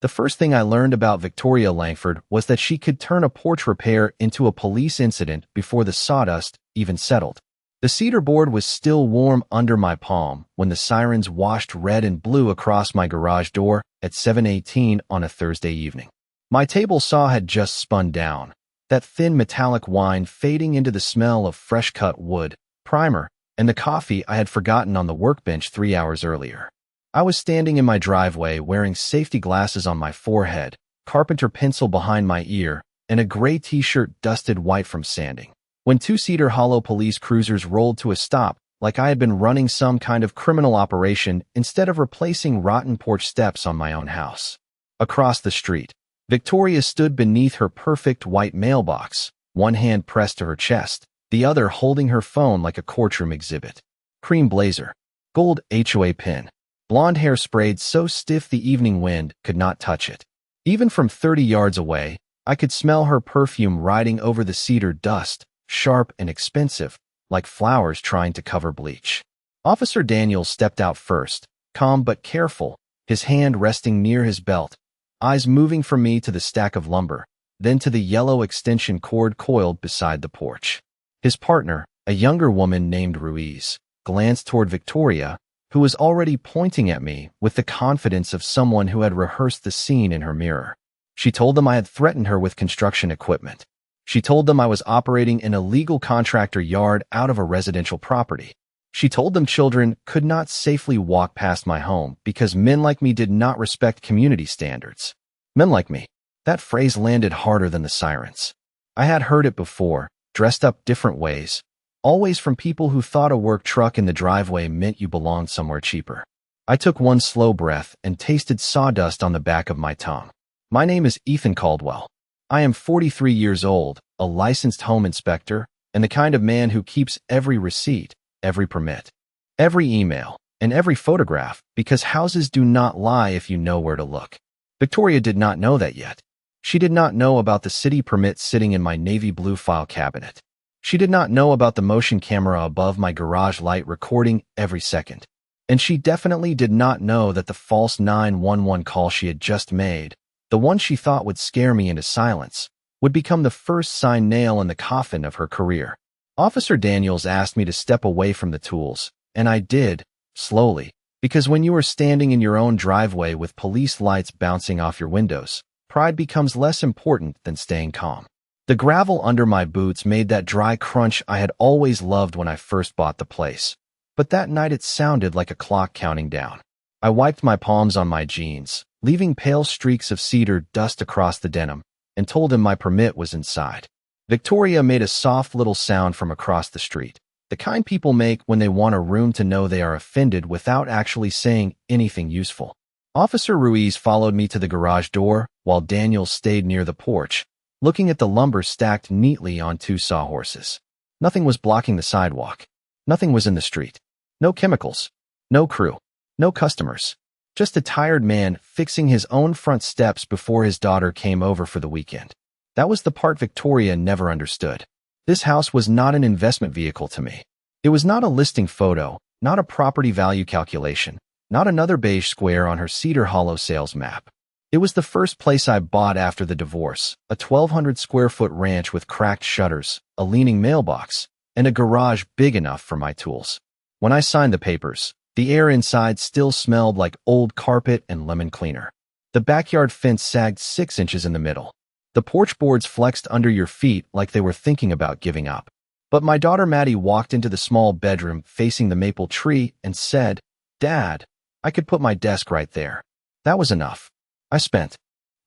The first thing I learned about Victoria Langford was that she could turn a porch repair into a police incident before the sawdust even settled. The cedar board was still warm under my palm when the sirens washed red and blue across my garage door at 7:18 on a Thursday evening. My table saw had just spun down, that thin metallic whine fading into the smell of fresh-cut wood, primer, and the coffee I had forgotten on the workbench 3 hours earlier. I was standing in my driveway wearing safety glasses on my forehead, carpenter pencil behind my ear, and a gray t-shirt dusted white from sanding, when two Cedar Hollow police cruisers rolled to a stop like I had been running some kind of criminal operation instead of replacing rotten porch steps on my own house. Across the street, Victoria stood beneath her perfect white mailbox, one hand pressed to her chest, the other holding her phone like a courtroom exhibit. Cream blazer, gold HOA pin, blonde hair sprayed so stiff the evening wind could not touch it. Even from 30 yards away, I could smell her perfume riding over the cedar dust, sharp and expensive, like flowers trying to cover bleach. Officer Daniels stepped out first, calm but careful, his hand resting near his belt, eyes moving from me to the stack of lumber, then to the yellow extension cord coiled beside the porch. His partner, a younger woman named Ruiz, glanced toward Victoria, who was already pointing at me with the confidence of someone who had rehearsed the scene in her mirror. She told them I had threatened her with construction equipment. She told them I was operating an illegal contractor yard out of a residential property. She told them children could not safely walk past my home because men like me did not respect community standards. Men like me. That phrase landed harder than the sirens. I had heard it before, dressed up different ways, always from people who thought a work truck in the driveway meant you belonged somewhere cheaper. I took one slow breath and tasted sawdust on the back of my tongue. My name is Ethan Caldwell. I am 43 years old, a licensed home inspector, and the kind of man who keeps every receipt, every permit, every email, and every photograph, because houses do not lie if you know where to look. Victoria did not know that yet. She did not know about the city permit sitting in my navy blue file cabinet. She did not know about the motion camera above my garage light recording every second. And she definitely did not know that the false 911 call she had just made, the one she thought would scare me into silence, would become the first signed nail in the coffin of her career. Officer Daniels asked me to step away from the tools, and I did, slowly, because when you are standing in your own driveway with police lights bouncing off your windows, pride becomes less important than staying calm. The gravel under my boots made that dry crunch I had always loved when I first bought the place. But that night it sounded like a clock counting down. I wiped my palms on my jeans, leaving pale streaks of cedar dust across the denim, and told him my permit was inside. Victoria made a soft little sound from across the street, the kind people make when they want a room to know they are offended without actually saying anything useful. Officer Ruiz followed me to the garage door, while Daniels stayed near the porch, looking at the lumber stacked neatly on two sawhorses. Nothing was blocking the sidewalk. Nothing was in the street. No chemicals. No crew. No customers. Just a tired man fixing his own front steps before his daughter came over for the weekend. That was the part Victoria never understood. This house was not an investment vehicle to me. It was not a listing photo, not a property value calculation, not another beige square on her Cedar Hollow sales map. It was the first place I bought after the divorce, a 1,200 square foot ranch with cracked shutters, a leaning mailbox, and a garage big enough for my tools. When I signed the papers, the air inside still smelled like old carpet and lemon cleaner. The backyard fence sagged 6 inches in the middle. The porch boards flexed under your feet like they were thinking about giving up. But my daughter Maddie walked into the small bedroom facing the maple tree and said, "Dad, I could put my desk right there." That was enough. I spent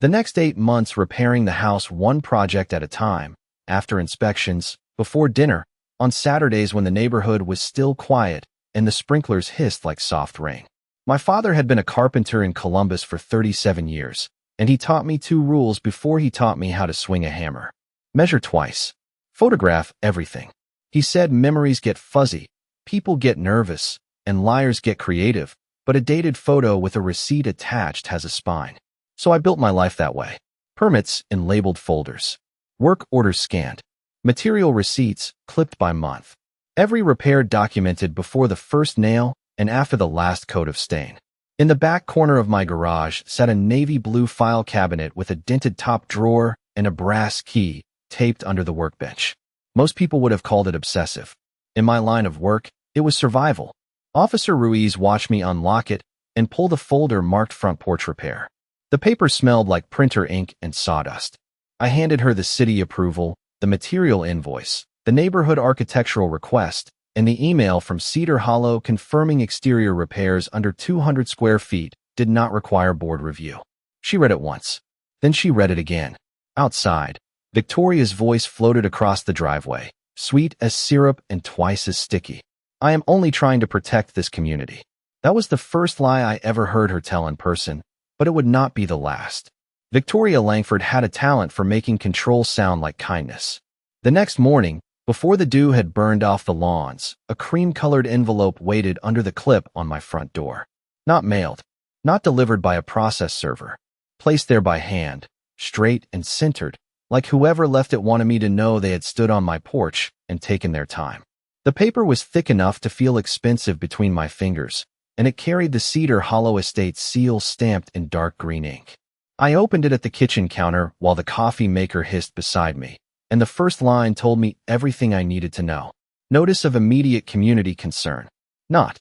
the next 8 months repairing the house one project at a time, after inspections, before dinner, on Saturdays when the neighborhood was still quiet and the sprinklers hissed like soft rain. My father had been a carpenter in Columbus for 37 years, and he taught me 2 rules before he taught me how to swing a hammer. Measure twice. Photograph everything. He said memories get fuzzy, people get nervous, and liars get creative, but a dated photo with a receipt attached has a spine. So I built my life that way. Permits in labeled folders. Work orders scanned. Material receipts clipped by month. Every repair documented before the first nail and after the last coat of stain. In the back corner of my garage sat a navy blue file cabinet with a dented top drawer and a brass key taped under the workbench. Most people would have called it obsessive. In my line of work, it was survival. Officer Ruiz watched me unlock it and pull the folder marked front porch repair. The paper smelled like printer ink and sawdust. I handed her the city approval, the material invoice, the neighborhood architectural request, and the email from Cedar Hollow confirming exterior repairs under 200 square feet did not require board review. She read it once. Then she read it again. Outside, Victoria's voice floated across the driveway, sweet as syrup and twice as sticky. I am only trying to protect this community. That was the first lie I ever heard her tell in person, but it would not be the last. Victoria Langford had a talent for making control sound like kindness. The next morning, before the dew had burned off the lawns, a cream-colored envelope waited under the clip on my front door. Not mailed, not delivered by a process server. Placed there by hand, straight and centered, like whoever left it wanted me to know they had stood on my porch and taken their time. The paper was thick enough to feel expensive between my fingers, and it carried the Cedar Hollow Estate seal stamped in dark green ink. I opened it at the kitchen counter while the coffee maker hissed beside me, and the first line told me everything I needed to know. Notice of immediate community concern. Not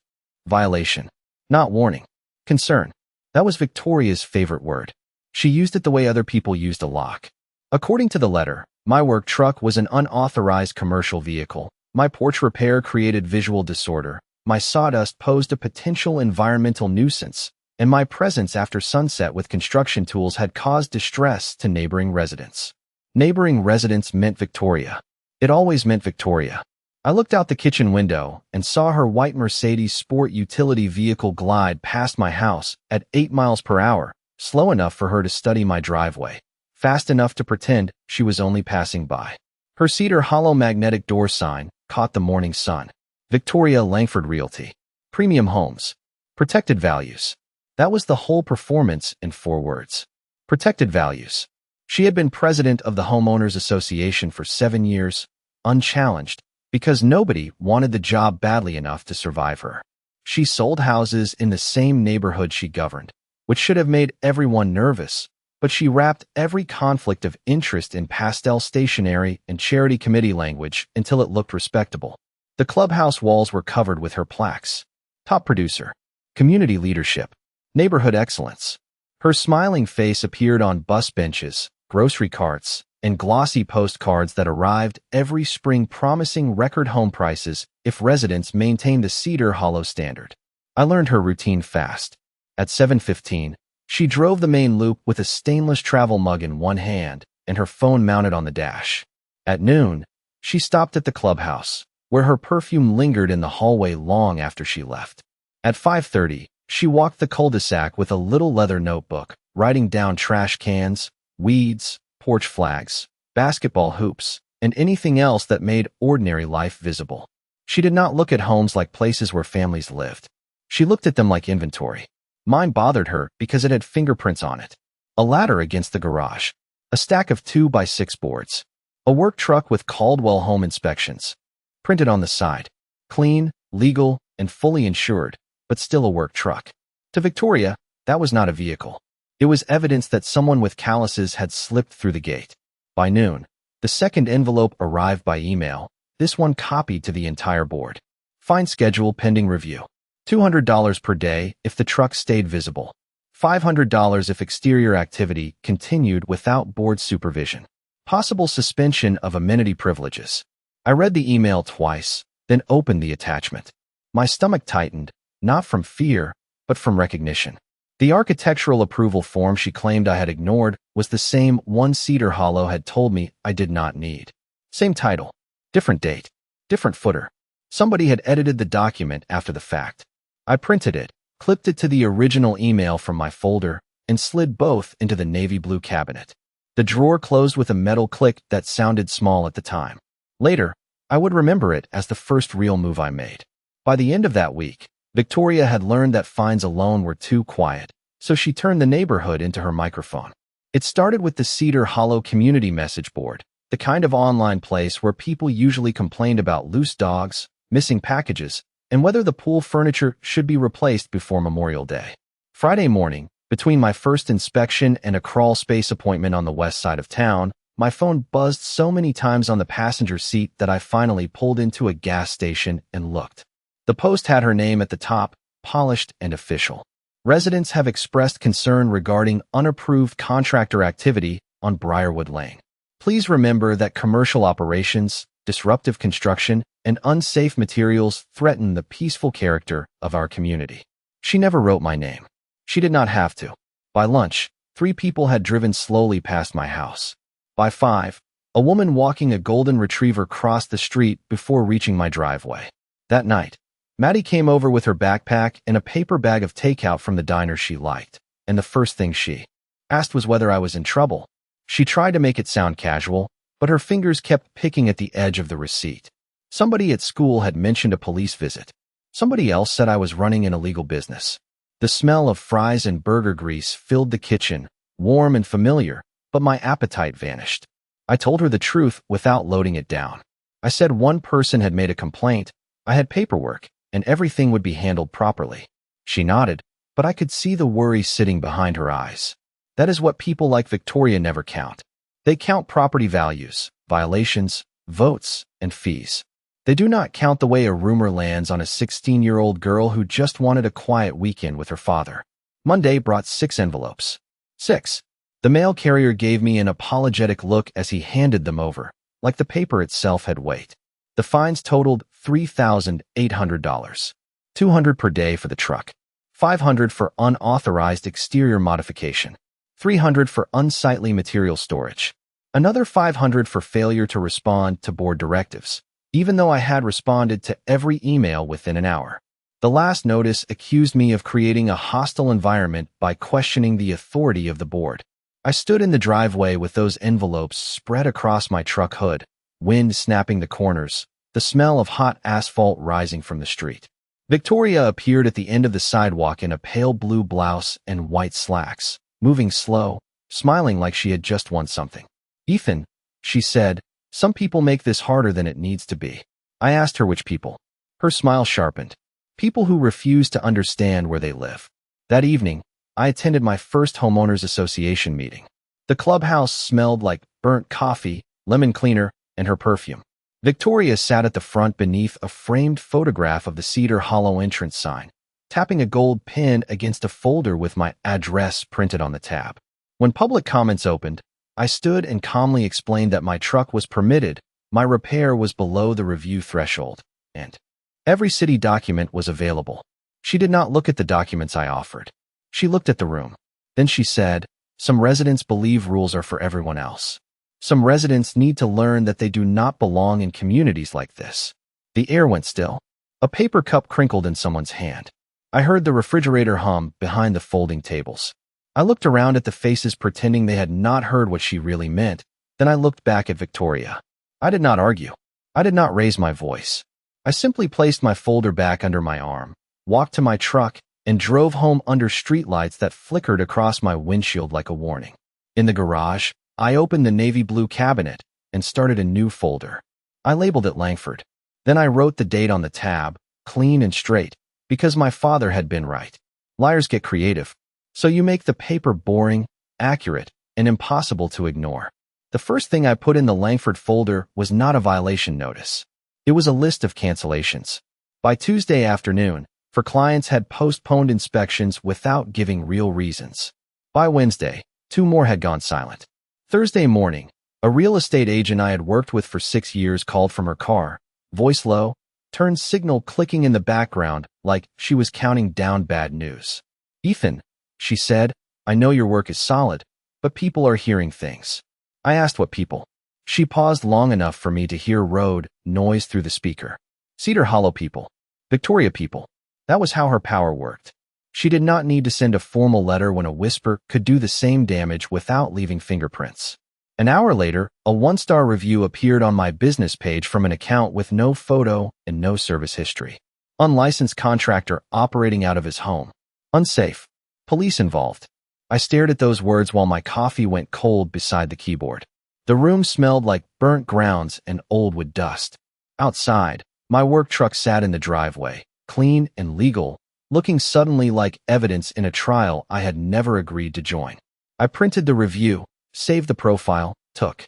violation. Not warning. Concern. That was Victoria's favorite word. She used it the way other people used a lock. According to the letter, my work truck was an unauthorized commercial vehicle. My porch repair created visual disorder. My sawdust posed a potential environmental nuisance, and my presence after sunset with construction tools had caused distress to neighboring residents. Neighboring residents meant Victoria. It always meant Victoria. I looked out the kitchen window and saw her white Mercedes sport utility vehicle glide past my house at 8 miles per hour, slow enough for her to study my driveway, fast enough to pretend she was only passing by. Her Cedar Hollow magnetic door sign caught the morning sun. Victoria Langford Realty. Premium homes. Protected values. That was the whole performance in 4 words. Protected values. She had been president of the Homeowners Association for 7 years, unchallenged, because nobody wanted the job badly enough to survive her. She sold houses in the same neighborhood she governed, which should have made everyone nervous, but she wrapped every conflict of interest in pastel stationery and charity committee language until it looked respectable. The clubhouse walls were covered with her plaques. Top producer. Community leadership. Neighborhood excellence. Her smiling face appeared on bus benches, grocery carts, and glossy postcards that arrived every spring promising record home prices if residents maintained the Cedar Hollow standard. I learned her routine fast. At 7:15, she drove the main loop with a stainless travel mug in one hand and her phone mounted on the dash. At noon, she stopped at the clubhouse, where her perfume lingered in the hallway long after she left. At 5:30, she walked the cul-de-sac with a little leather notebook, writing down trash cans, weeds, porch flags, basketball hoops, and anything else that made ordinary life visible. She did not look at homes like places where families lived. She looked at them like inventory. Mine bothered her because it had fingerprints on it. A ladder against the garage. A stack of 2x6 boards. A work truck with Caldwell home inspections. Printed on the side. Clean, legal, and fully insured, but still a work truck. To Victoria, that was not a vehicle. It was evidence that someone with calluses had slipped through the gate. By noon, the second envelope arrived by email, this one copied to the entire board. Fine schedule pending review. $200 per day if the truck stayed visible. $500 if exterior activity continued without board supervision. Possible suspension of amenity privileges. I read the email twice, then opened the attachment. My stomach tightened, not from fear, but from recognition. The architectural approval form she claimed I had ignored was the same one Cedar Hollow had told me I did not need. Same title, different date, different footer. Somebody had edited the document after the fact. I printed it, clipped it to the original email from my folder, and slid both into the navy blue cabinet. The drawer closed with a metal click that sounded small at the time. Later, I would remember it as the first real move I made. By the end of that week, Victoria had learned that fines alone were too quiet, so she turned the neighborhood into her microphone. It started with the Cedar Hollow community message board, the kind of online place where people usually complained about loose dogs, missing packages, and whether the pool furniture should be replaced before Memorial Day. Friday morning, between my first inspection and a crawl space appointment on the west side of town, my phone buzzed so many times on the passenger seat that I finally pulled into a gas station and looked. The post had her name at the top, polished and official. Residents have expressed concern regarding unapproved contractor activity on Briarwood Lane. Please remember that commercial operations, disruptive construction, and unsafe materials threaten the peaceful character of our community. She never wrote my name. She did not have to. By lunch, 3 people had driven slowly past my house. By 5, a woman walking a golden retriever crossed the street before reaching my driveway. That night, Maddie came over with her backpack and a paper bag of takeout from the diner she liked, and the first thing she asked was whether I was in trouble. She tried to make it sound casual, but her fingers kept picking at the edge of the receipt. Somebody at school had mentioned a police visit. Somebody else said I was running an illegal business. The smell of fries and burger grease filled the kitchen, warm and familiar, but my appetite vanished. I told her the truth without loading it down. I said one person had made a complaint, I had paperwork, and everything would be handled properly. She nodded, but I could see the worry sitting behind her eyes. That is what people like Victoria never count. They count property values, violations, votes, and fees. They do not count the way a rumor lands on a 16-year-old girl who just wanted a quiet weekend with her father. Monday brought 6 envelopes. 6. The mail carrier gave me an apologetic look as he handed them over, like the paper itself had weight. The fines totaled $3,800. $200 per day for the truck. $500 for unauthorized exterior modification. $300 for unsightly material storage. Another $500 for failure to respond to board directives, even though I had responded to every email within an hour. The last notice accused me of creating a hostile environment by questioning the authority of the board. I stood in the driveway with those envelopes spread across my truck hood, wind snapping the corners, the smell of hot asphalt rising from the street. Victoria appeared at the end of the sidewalk in a pale blue blouse and white slacks, moving slow, smiling like she had just won something. "Ethan," she said, "some people make this harder than it needs to be." I asked her which people. Her smile sharpened. People who refuse to understand where they live. That evening, I attended my first homeowners association meeting. The clubhouse smelled like burnt coffee, lemon cleaner, and her perfume. Victoria sat at the front beneath a framed photograph of the Cedar Hollow entrance sign, tapping a gold pin against a folder with my address printed on the tab. When public comments opened, I stood and calmly explained that my truck was permitted, my repair was below the review threshold, and every city document was available. She did not look at the documents I offered. She looked at the room. Then she said, "Some residents believe rules are for everyone else. Some residents need to learn that they do not belong in communities like this." The air went still. A paper cup crinkled in someone's hand. I heard the refrigerator hum behind the folding tables. I looked around at the faces pretending they had not heard what she really meant. Then I looked back at Victoria. I did not argue. I did not raise my voice. I simply placed my folder back under my arm, walked to my truck, and drove home under streetlights that flickered across my windshield like a warning. In the garage, I opened the navy blue cabinet and started a new folder. I labeled it Langford. Then I wrote the date on the tab, clean and straight, because my father had been right. Liars get creative. So you make the paper boring, accurate, and impossible to ignore. The first thing I put in the Langford folder was not a violation notice. It was a list of cancellations. By Tuesday afternoon, for clients had postponed inspections without giving real reasons. By Wednesday, 2 more had gone silent. Thursday morning, a real estate agent I had worked with for 6 years called from her car, voice low, turn signal clicking in the background like she was counting down bad news. "Ethan," she said, "I know your work is solid, but people are hearing things." I asked what people. She paused long enough for me to hear road noise through the speaker. Cedar Hollow people. Victoria people. That was how her power worked. She did not need to send a formal letter when a whisper could do the same damage without leaving fingerprints. An hour later, a 1-star review appeared on my business page from an account with no photo and no service history. Unlicensed contractor operating out of his home. Unsafe. Police involved. I stared at those words while my coffee went cold beside the keyboard. The room smelled like burnt grounds and old wood dust. Outside, my work truck sat in the driveway, clean and legal, looking suddenly like evidence in a trial I had never agreed to join. I printed the review, saved the profile, took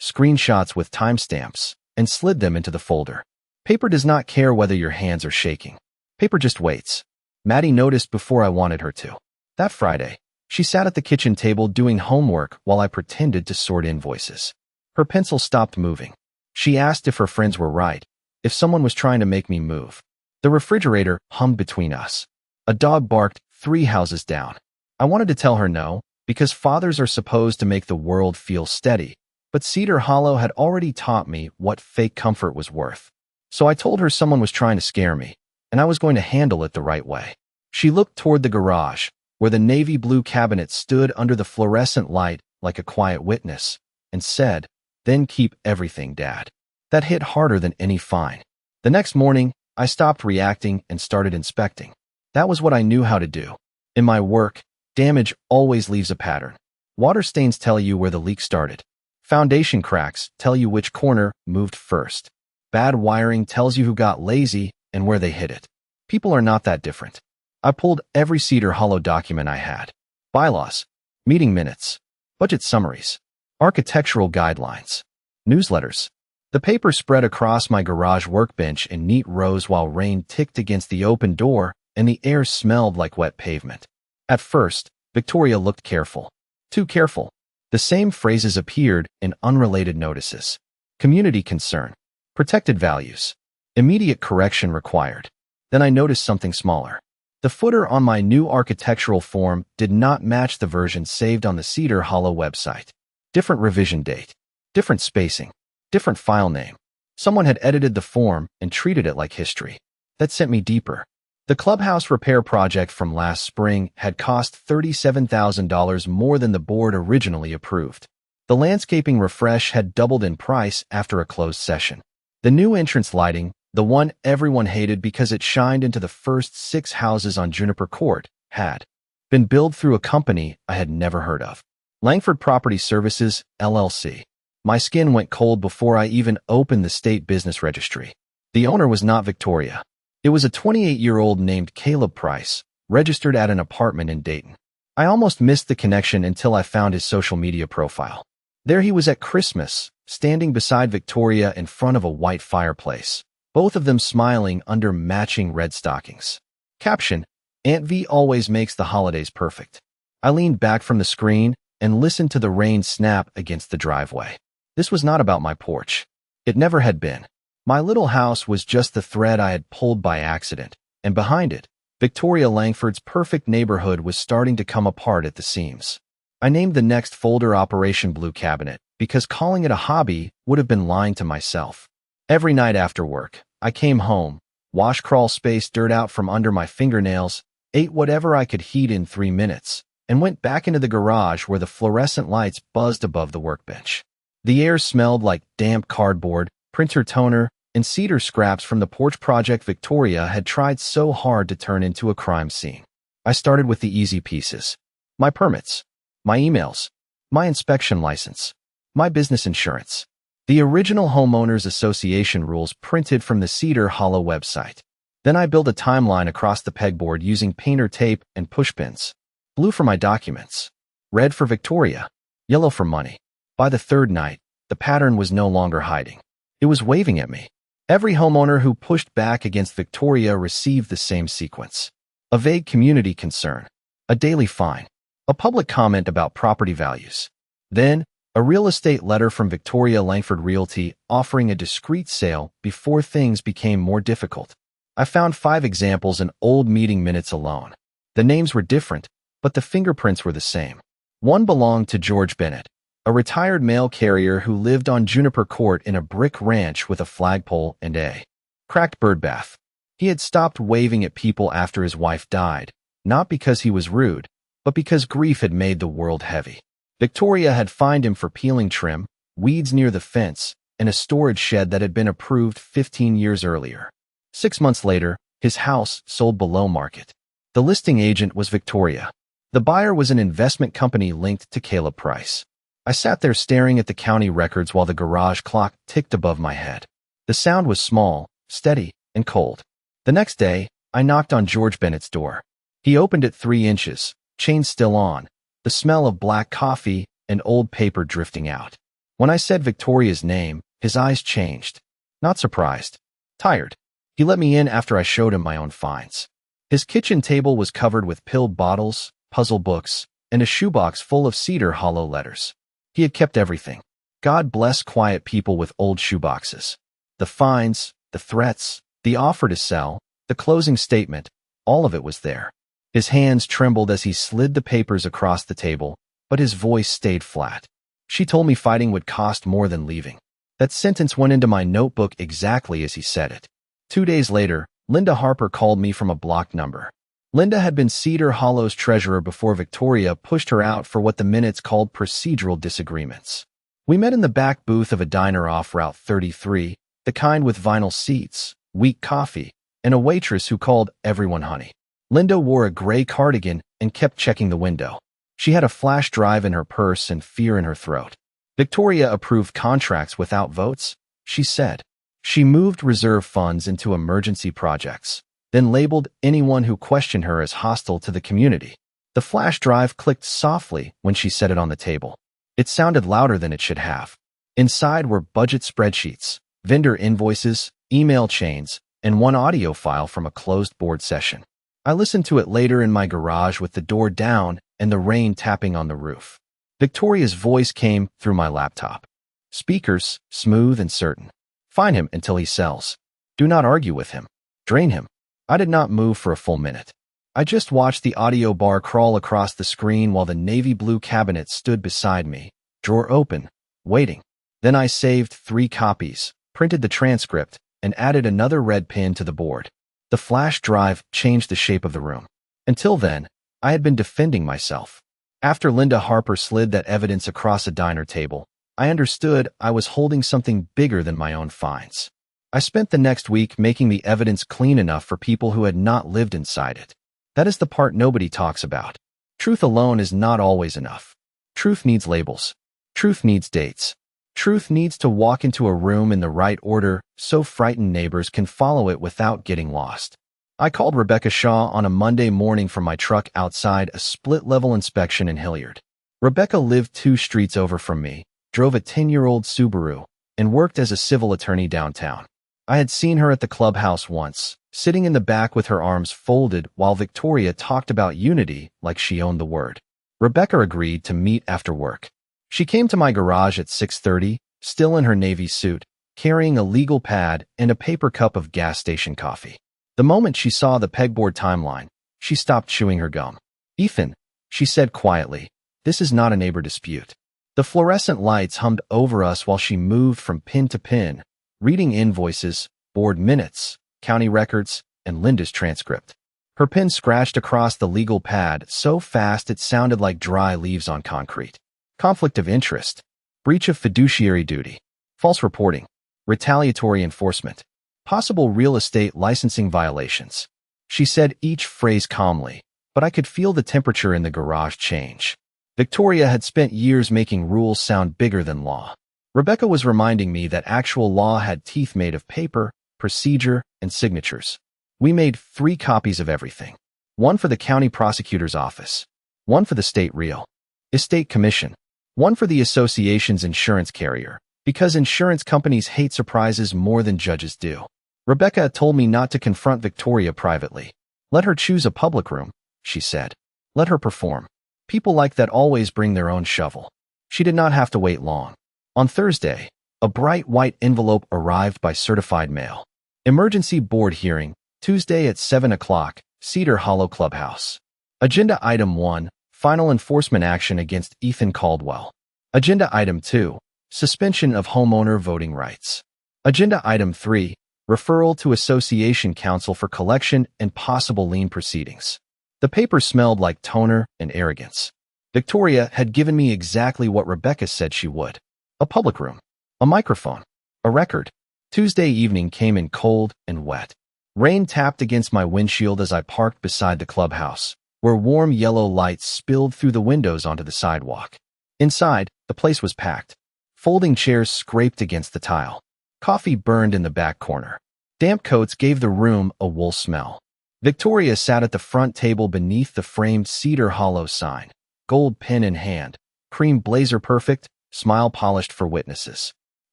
screenshots with timestamps, and slid them into the folder. Paper does not care whether your hands are shaking. Paper just waits. Maddie noticed before I wanted her to. That Friday, she sat at the kitchen table doing homework while I pretended to sort invoices. Her pencil stopped moving. She asked if her friends were right, if someone was trying to make me move. The refrigerator hummed between us. A dog barked 3 houses down. I wanted to tell her no, because fathers are supposed to make the world feel steady, but Cedar Hollow had already taught me what fake comfort was worth. So I told her someone was trying to scare me, and I was going to handle it the right way. She looked toward the garage, where the navy blue cabinet stood under the fluorescent light like a quiet witness, and said, "Then keep everything, Dad." That hit harder than any fine. The next morning, I stopped reacting and started inspecting. That was what I knew how to do. In my work, damage always leaves a pattern. Water stains tell you where the leak started. Foundation cracks tell you which corner moved first. Bad wiring tells you who got lazy and where they hid it. People are not that different. I pulled every Cedar Hollow document I had. Bylaws, meeting minutes, budget summaries, architectural guidelines, newsletters. The paper spread across my garage workbench in neat rows while rain ticked against the open door and the air smelled like wet pavement. At first, Victoria looked careful. Too careful. The same phrases appeared in unrelated notices. Community concern. Protected values. Immediate correction required. Then I noticed something smaller. The footer on my new architectural form did not match the version saved on the Cedar Hollow website. Different revision date. Different spacing. Different file name. Someone had edited the form and treated it like history. That sent me deeper. The clubhouse repair project from last spring had cost $37,000 more than the board originally approved. The landscaping refresh had doubled in price after a closed session. The new entrance lighting, the one everyone hated because it shined into the first 6 houses on Juniper Court, had been billed through a company I had never heard of. Langford Property Services, LLC. My skin went cold before I even opened the state business registry. The owner was not Victoria. It was a 28-year-old named Caleb Price, registered at an apartment in Dayton. I almost missed the connection until I found his social media profile. There he was at Christmas, standing beside Victoria in front of a white fireplace, both of them smiling under matching red stockings. Caption: Aunt V always makes the holidays perfect. I leaned back from the screen and listened to the rain snap against the driveway. This was not about my porch. It never had been. My little house was just the thread I had pulled by accident, and behind it, Victoria Langford's perfect neighborhood was starting to come apart at the seams. I named the next folder Operation Blue Cabinet because calling it a hobby would have been lying to myself. Every night after work, I came home, washed crawl space dirt out from under my fingernails, ate whatever I could heat in 3 minutes, and went back into the garage where the fluorescent lights buzzed above the workbench. The air smelled like damp cardboard, printer toner, and cedar scraps from the porch project Victoria had tried so hard to turn into a crime scene. I started with the easy pieces. My permits, my emails, my inspection license, my business insurance, the original Homeowners Association rules printed from the Cedar Hollow website. Then I built a timeline across the pegboard using painter tape and pushpins. Blue for my documents, red for Victoria, yellow for money. By the 3rd night, the pattern was no longer hiding. It was waving at me. Every homeowner who pushed back against Victoria received the same sequence. A vague community concern, a daily fine, a public comment about property values. Then, a real estate letter from Victoria Langford Realty offering a discreet sale before things became more difficult. I found 5 examples in old meeting minutes alone. The names were different, but the fingerprints were the same. One belonged to George Bennett, a retired mail carrier who lived on Juniper Court in a brick ranch with a flagpole and a cracked birdbath. He had stopped waving at people after his wife died, not because he was rude, but because grief had made the world heavy. Victoria had fined him for peeling trim, weeds near the fence, and a storage shed that had been approved 15 years earlier. 6 months later, his house sold below market. The listing agent was Victoria. The buyer was an investment company linked to Caleb Price. I sat there staring at the county records while the garage clock ticked above my head. The sound was small, steady, and cold. The next day, I knocked on George Bennett's door. He opened it 3 inches, chain still on, the smell of black coffee and old paper drifting out. When I said Victoria's name, his eyes changed. Not surprised. Tired. He let me in after I showed him my own finds. His kitchen table was covered with pilled bottles, puzzle books, and a shoebox full of Cedar Hollow letters. He had kept everything. God bless quiet people with old shoeboxes. The fines, the threats, the offer to sell, the closing statement, all of it was there. His hands trembled as he slid the papers across the table, but his voice stayed flat. She told me fighting would cost more than leaving. That sentence went into my notebook exactly as he said it. 2 days later, Linda Harper called me from a blocked number. Linda had been Cedar Hollow's treasurer before Victoria pushed her out for what the minutes called procedural disagreements. We met in the back booth of a diner off Route 33, the kind with vinyl seats, weak coffee, and a waitress who called everyone honey. Linda wore a gray cardigan and kept checking the window. She had a flash drive in her purse and fear in her throat. Victoria approved contracts without votes, she said. She moved reserve funds into emergency projects, then labeled anyone who questioned her as hostile to the community. The flash drive clicked softly when she set it on the table. It sounded louder than it should have. Inside were budget spreadsheets, vendor invoices, email chains, and one audio file from a closed board session. I listened to it later in my garage with the door down and the rain tapping on the roof. Victoria's voice came through my laptop. Speakers, smooth and certain. Find him until he sells. Do not argue with him. Drain him. I did not move for a full minute. I just watched the audio bar crawl across the screen while the navy blue cabinet stood beside me, drawer open, waiting. Then I saved 3 copies, printed the transcript, and added another red pin to the board. The flash drive changed the shape of the room. Until then, I had been defending myself. After Linda Harper slid that evidence across a diner table, I understood I was holding something bigger than my own finds. I spent the next week making the evidence clean enough for people who had not lived inside it. That is the part nobody talks about. Truth alone is not always enough. Truth needs labels. Truth needs dates. Truth needs to walk into a room in the right order so frightened neighbors can follow it without getting lost. I called Rebecca Shaw on a Monday morning from my truck outside a split-level inspection in Hilliard. Rebecca lived 2 streets over from me, drove a 10-year-old Subaru, and worked as a civil attorney downtown. I had seen her at the clubhouse once, sitting in the back with her arms folded while Victoria talked about unity like she owned the word. Rebecca agreed to meet after work. She came to my garage at 6:30, still in her navy suit, carrying a legal pad and a paper cup of gas station coffee. The moment she saw the pegboard timeline, she stopped chewing her gum. "Ethan," she said quietly, "this is not a neighbor dispute." The fluorescent lights hummed over us while she moved from pin to pin, reading invoices, board minutes, county records, and Linda's transcript. Her pen scratched across the legal pad so fast it sounded like dry leaves on concrete. Conflict of interest, breach of fiduciary duty, false reporting, retaliatory enforcement, possible real estate licensing violations. She said each phrase calmly, but I could feel the temperature in the garage change. Victoria had spent years making rules sound bigger than law. Rebecca was reminding me that actual law had teeth made of paper, procedure, and signatures. We made 3 copies of everything. 1 for the county prosecutor's office, 1 for the state real estate commission, 1 for the association's insurance carrier, because insurance companies hate surprises more than judges do. Rebecca told me not to confront Victoria privately. Let her choose a public room, she said. Let her perform. People like that always bring their own shovel. She did not have to wait long. On Thursday, a bright white envelope arrived by certified mail. Emergency board hearing, Tuesday at 7 o'clock, Cedar Hollow Clubhouse. Agenda Item 1, Final enforcement action against Ethan Caldwell. Agenda Item 2, Suspension of homeowner voting rights. Agenda Item 3, Referral to Association Counsel for collection and possible lien proceedings. The paper smelled like toner and arrogance. Victoria had given me exactly what Rebecca said she would. A public room, a microphone, a record. Tuesday evening came in cold and wet. Rain tapped against my windshield as I parked beside the clubhouse, where warm yellow lights spilled through the windows onto the sidewalk. Inside, the place was packed. Folding chairs scraped against the tile. Coffee burned in the back corner. Damp coats gave the room a wool smell. Victoria sat at the front table beneath the framed Cedar Hollow sign, gold pen in hand, cream blazer perfect, smile polished for witnesses.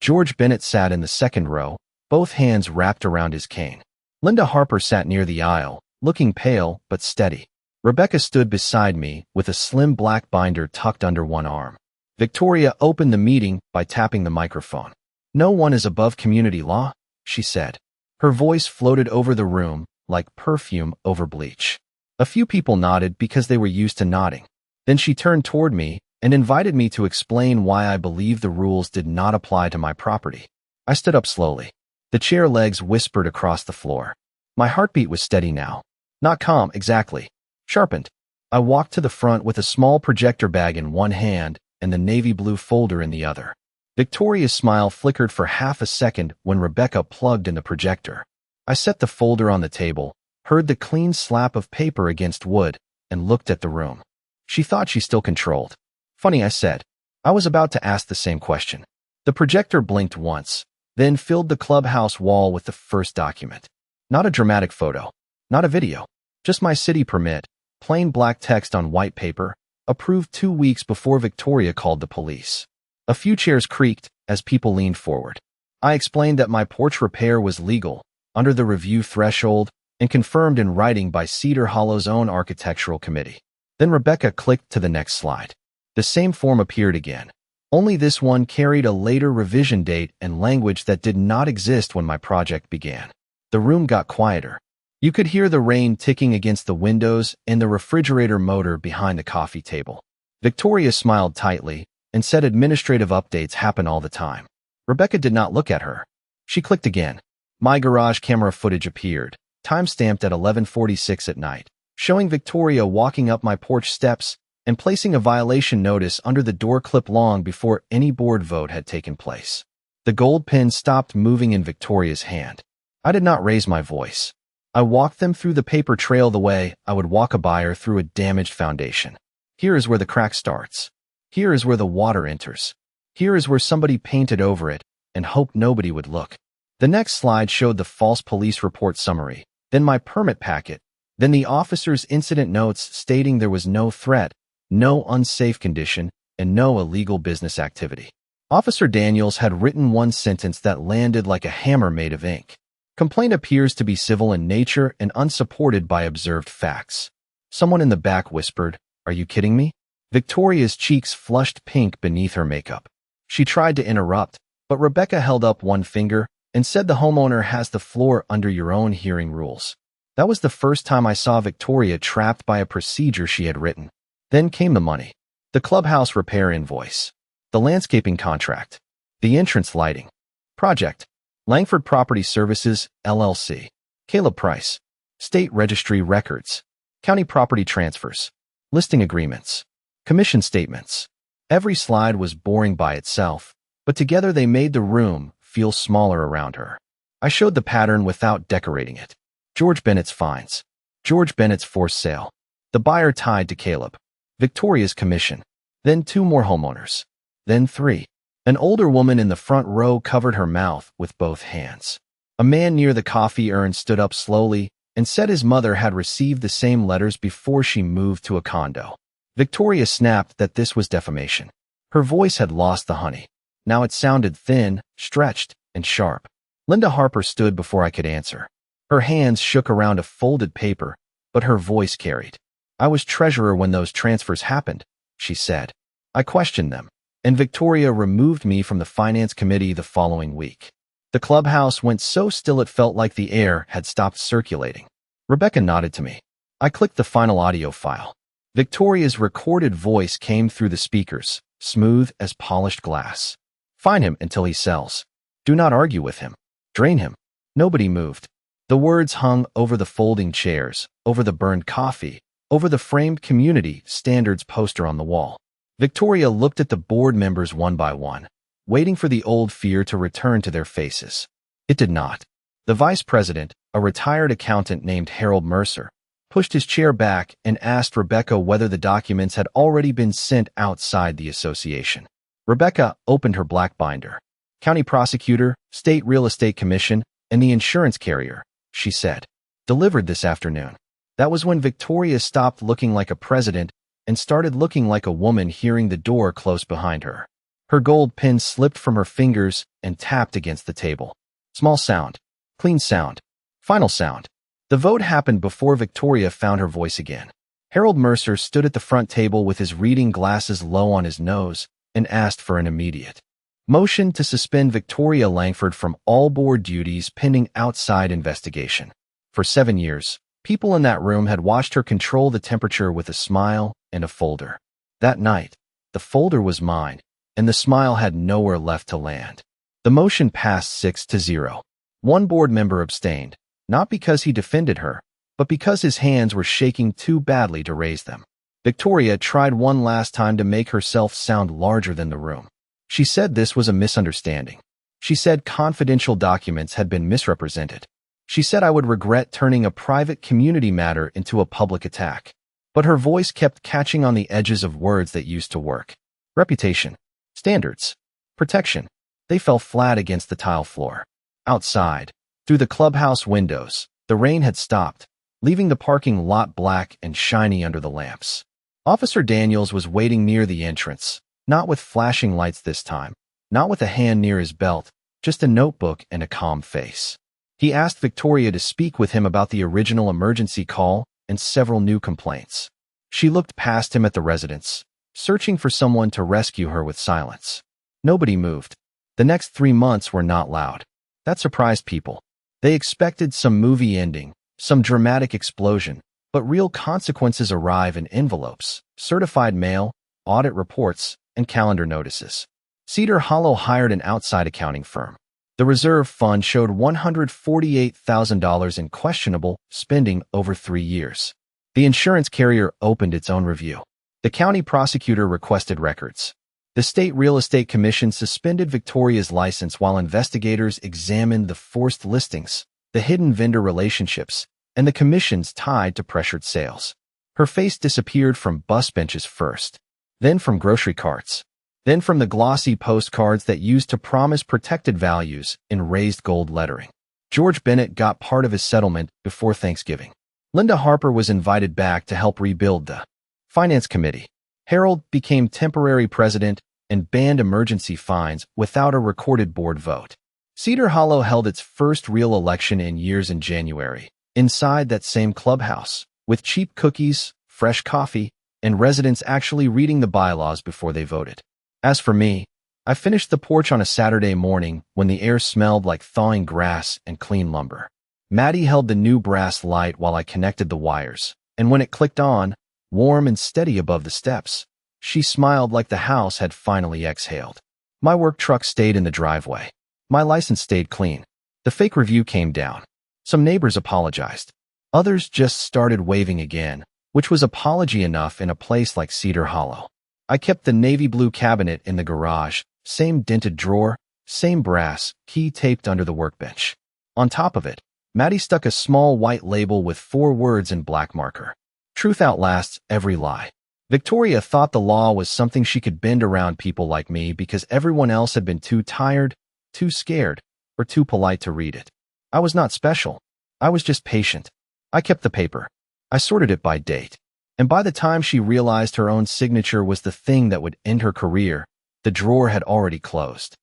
George Bennett sat in the second row, both hands wrapped around his cane. Linda Harper sat near the aisle, looking pale but steady. Rebecca stood beside me with a slim black binder tucked under one arm. Victoria opened the meeting by tapping the microphone. "No one is above community law," she said. Her voice floated over the room like perfume over bleach. A few people nodded because they were used to nodding. Then she turned toward me and invited me to explain why I believe the rules did not apply to my property. I stood up slowly. The chair legs whispered across the floor. My heartbeat was steady now. Not calm, exactly. Sharpened. I walked to the front with a small projector bag in one hand and the navy blue folder in the other. Victoria's smile flickered for half a second when Rebecca plugged in the projector. I set the folder on the table, heard the clean slap of paper against wood, and looked at the room. She thought she still controlled. "Funny," I said. I was about to ask the same question. The projector blinked once, then filled the clubhouse wall with the first document. Not a dramatic photo, not a video, just my city permit, plain black text on white paper, approved 2 weeks before Victoria called the police. A few chairs creaked as people leaned forward. I explained that my porch repair was legal, under the review threshold, and confirmed in writing by Cedar Hollow's own architectural committee. Then Rebecca clicked to the next slide. The same form appeared again. Only this one carried a later revision date and language that did not exist when my project began. The room got quieter. You could hear the rain ticking against the windows and the refrigerator motor behind the coffee table. Victoria smiled tightly and said administrative updates happen all the time. Rebecca did not look at her. She clicked again. My garage camera footage appeared, time-stamped at 11:46 at night, showing Victoria walking up my porch steps and placing a violation notice under the door clip long before any board vote had taken place. The gold pen stopped moving in Victoria's hand. I did not raise my voice. I walked them through the paper trail the way I would walk a buyer through a damaged foundation. Here is where the crack starts. Here is where the water enters. Here is where somebody painted over it and hoped nobody would look. The next slide showed the false police report summary, then my permit packet, then the officer's incident notes stating there was no threat, no unsafe condition, and no illegal business activity. Officer Daniels had written one sentence that landed like a hammer made of ink. Complaint appears to be civil in nature and unsupported by observed facts. Someone in the back whispered, "Are you kidding me?" Victoria's cheeks flushed pink beneath her makeup. She tried to interrupt, but Rebecca held up one finger and said the homeowner has the floor under your own hearing rules. That was the first time I saw Victoria trapped by a procedure she had written. Then came the money. The clubhouse repair invoice. The landscaping contract. The entrance lighting. Project. Langford Property Services, LLC. Caleb Price. State Registry Records. County Property Transfers. Listing Agreements. Commission Statements. Every slide was boring by itself, but together they made the room feel smaller around her. I showed the pattern without decorating it. George Bennett's fines. George Bennett's forced sale. The buyer tied to Caleb. Victoria's commission. Then 2 more homeowners. Then 3. An older woman in the front row covered her mouth with both hands. A man near the coffee urn stood up slowly and said his mother had received the same letters before she moved to a condo. Victoria snapped that this was defamation. Her voice had lost the honey. Now it sounded thin, stretched, and sharp. Linda Harper stood before I could answer. Her hands shook around a folded paper, but her voice carried. "I was treasurer when those transfers happened," she said. "I questioned them, and Victoria removed me from the finance committee the following week." The clubhouse went so still it felt like the air had stopped circulating. Rebecca nodded to me. I clicked the final audio file. Victoria's recorded voice came through the speakers, smooth as polished glass. "Fine him until he sells. Do not argue with him. Drain him." Nobody moved. The words hung over the folding chairs, over the burned coffee, over the framed community standards poster on the wall. Victoria looked at the board members one by one, waiting for the old fear to return to their faces. It did not. The vice president, a retired accountant named Harold Mercer, pushed his chair back and asked Rebecca whether the documents had already been sent outside the association. Rebecca opened her black binder. "County prosecutor, state real estate commission, and the insurance carrier," she said. Delivered this afternoon. That was when Victoria stopped looking like a president and started looking like a woman, hearing the door close behind her. Her gold pin slipped from her fingers and tapped against the table. Small sound. Clean sound. Final sound. The vote happened before Victoria found her voice again. Harold Mercer stood at the front table with his reading glasses low on his nose and asked for an immediate motion to suspend Victoria Langford from all board duties pending outside investigation. For 7 years, people in that room had watched her control the temperature with a smile and a folder. That night, the folder was mine, and the smile had nowhere left to land. The motion passed 6-0. One board member abstained, not because he defended her, but because his hands were shaking too badly to raise them. Victoria tried one last time to make herself sound larger than the room. She said this was a misunderstanding. She said confidential documents had been misrepresented. She said I would regret turning a private community matter into a public attack. But her voice kept catching on the edges of words that used to work. Reputation. Standards. Protection. They fell flat against the tile floor. Outside, through the clubhouse windows, the rain had stopped, leaving the parking lot black and shiny under the lamps. Officer Daniels was waiting near the entrance, not with flashing lights this time, not with a hand near his belt, just a notebook and a calm face. He asked Victoria to speak with him about the original emergency call and several new complaints. She looked past him at the residence, searching for someone to rescue her with silence. Nobody moved. The next 3 months were not loud. That surprised people. They expected some movie ending, some dramatic explosion, but real consequences arrive in envelopes, certified mail, audit reports, and calendar notices. Cedar Hollow hired an outside accounting firm. The reserve fund showed $148,000 in questionable spending over 3 years. The insurance carrier opened its own review. The county prosecutor requested records. The State Real Estate Commission suspended Victoria's license while investigators examined the forced listings, the hidden vendor relationships, and the commissions tied to pressured sales. Her face disappeared from bus benches first, then from grocery carts, then from the glossy postcards that used to promise protected values in raised gold lettering. George Bennett got part of his settlement before Thanksgiving. Linda Harper was invited back to help rebuild the Finance Committee. Harold became temporary president and banned emergency fines without a recorded board vote. Cedar Hollow held its first real election in years in January, inside that same clubhouse, with cheap cookies, fresh coffee, and residents actually reading the bylaws before they voted. As for me, I finished the porch on a Saturday morning when the air smelled like thawing grass and clean lumber. Maddie held the new brass light while I connected the wires, and when it clicked on, warm and steady above the steps, she smiled like the house had finally exhaled. My work truck stayed in the driveway. My license stayed clean. The fake review came down. Some neighbors apologized. Others just started waving again, which was apology enough in a place like Cedar Hollow. I kept the navy blue cabinet in the garage, same dented drawer, same brass key taped under the workbench. On top of it, Maddie stuck a small white label with 4 words in black marker. Truth outlasts every lie. Victoria thought the law was something she could bend around people like me because everyone else had been too tired, too scared, or too polite to read it. I was not special. I was just patient. I kept the paper. I sorted it by date. And by the time she realized her own signature was the thing that would end her career, the drawer had already closed.